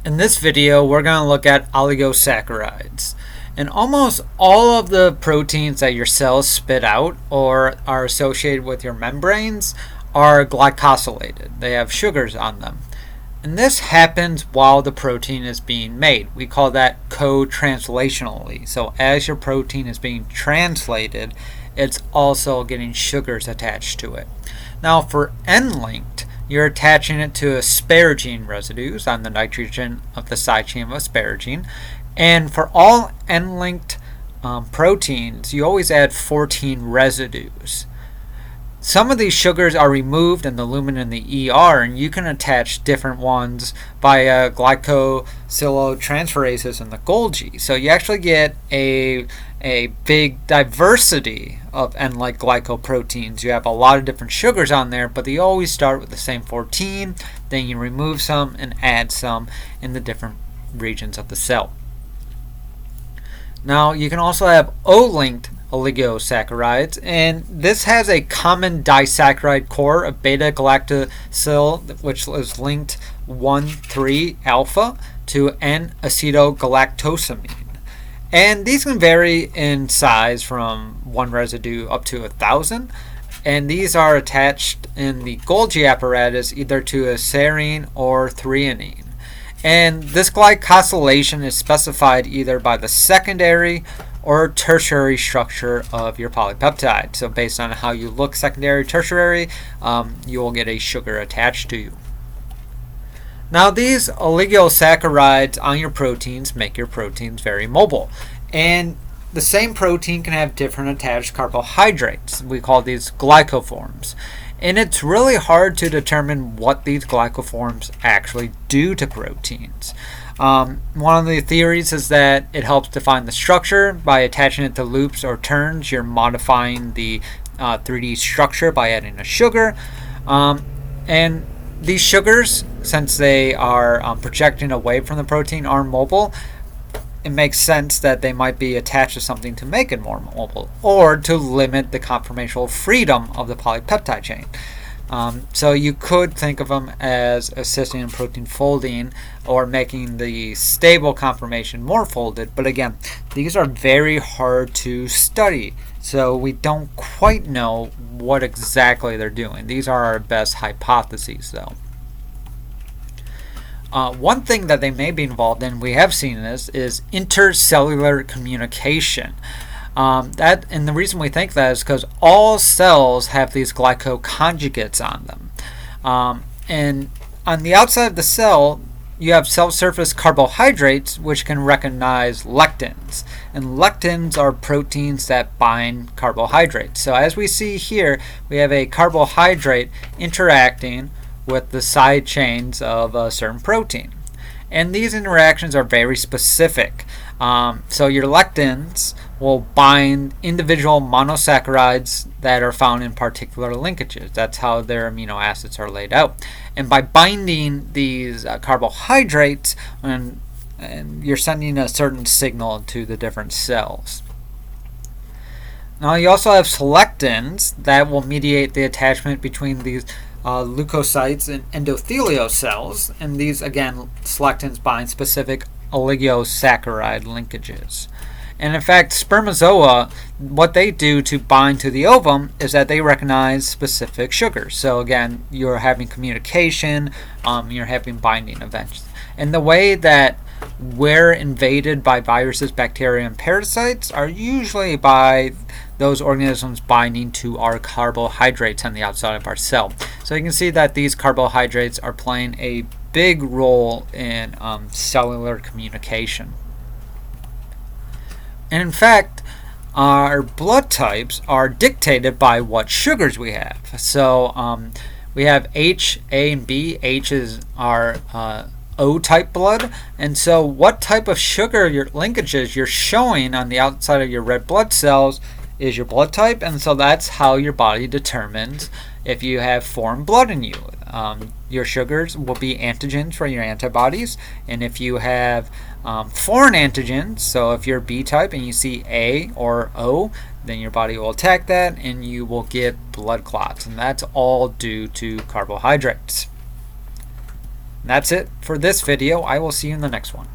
In this video, we're going to look at oligosaccharides. And almost all of the proteins that your cells spit out or are associated with your membranes are glycosylated. They have sugars on them. And this happens while the protein is being made. We call that cotranslationally. So as your protein is being translated, it's also getting sugars attached to it. Now for N-linked, you're attaching it to asparagine residues on the nitrogen of the side chain of asparagine. And for all N-linked proteins, you always add 14 residues. Some of these sugars are removed in the lumen and the ER, and you can attach different ones via glycosyltransferases in the Golgi. So you actually get a big diversity of N-like glycoproteins. You have a lot of different sugars on there, but they always start with the same 14. Then you remove some and add some in the different regions of the cell. Now you can also have O-linked oligosaccharides, and this has a common disaccharide core of beta-galactosyl, which is linked 1,3 alpha to N-acetylgalactosamine. And these can vary in size from one residue up to 1,000. And these are attached in the Golgi apparatus either to a serine or threonine. And this glycosylation is specified either by the secondary or tertiary structure of your polypeptide. So based on how you look secondary, tertiary, you will get a sugar attached to you. Now these oligosaccharides on your proteins make your proteins very mobile. And the same protein can have different attached carbohydrates. We call these glycoforms. And it's really hard to determine what these glycoforms actually do to proteins. One of the theories is that it helps define the structure. By attaching it to loops or turns, you're modifying the 3D structure by adding a sugar. And these sugars, since they are projecting away from the protein, are mobile. It makes sense that they might be attached to something to make it more mobile or to limit the conformational freedom of the polypeptide chain. So you could think of them as assisting in protein folding or making the stable conformation more folded. But again, these are very hard to study. So we don't quite know what exactly they're doing. These are our best hypotheses though. One thing that they may be involved in, we have seen this, is intercellular communication. And the reason we think that is because all cells have these glycoconjugates on them. And on the outside of the cell, you have cell surface carbohydrates which can recognize lectins. And lectins are proteins that bind carbohydrates. So as we see here, we have a carbohydrate interacting with the side chains of a certain protein. And these interactions are very specific. So your lectins will bind individual monosaccharides that are found in particular linkages. That's how their amino acids are laid out. And by binding these carbohydrates, and you're sending a certain signal to the different cells. Now you also have selectins that will mediate the attachment between these leukocytes and endothelial cells, and these again, selectins bind specific oligosaccharide linkages. And in fact, spermatozoa, what they do to bind to the ovum is that they recognize specific sugars. So again, you're having communication, you're having binding events. And the way that we're invaded by viruses, bacteria, and parasites are usually by those organisms binding to our carbohydrates on the outside of our cell. So you can see that these carbohydrates are playing a big role in cellular communication. And in fact, our blood types are dictated by what sugars we have. So we have H, A, and B. H is our O-type blood, and so what type of sugar your linkages you're showing on the outside of your red blood cells is your blood type, and so that's how your body determines if you have foreign blood in you. Your sugars will be antigens for your antibodies, and if you have foreign antigens, so if you're B type and you see A or O, then your body will attack that and you will get blood clots, and that's all due to carbohydrates. That's it for this video. I will see you in the next one.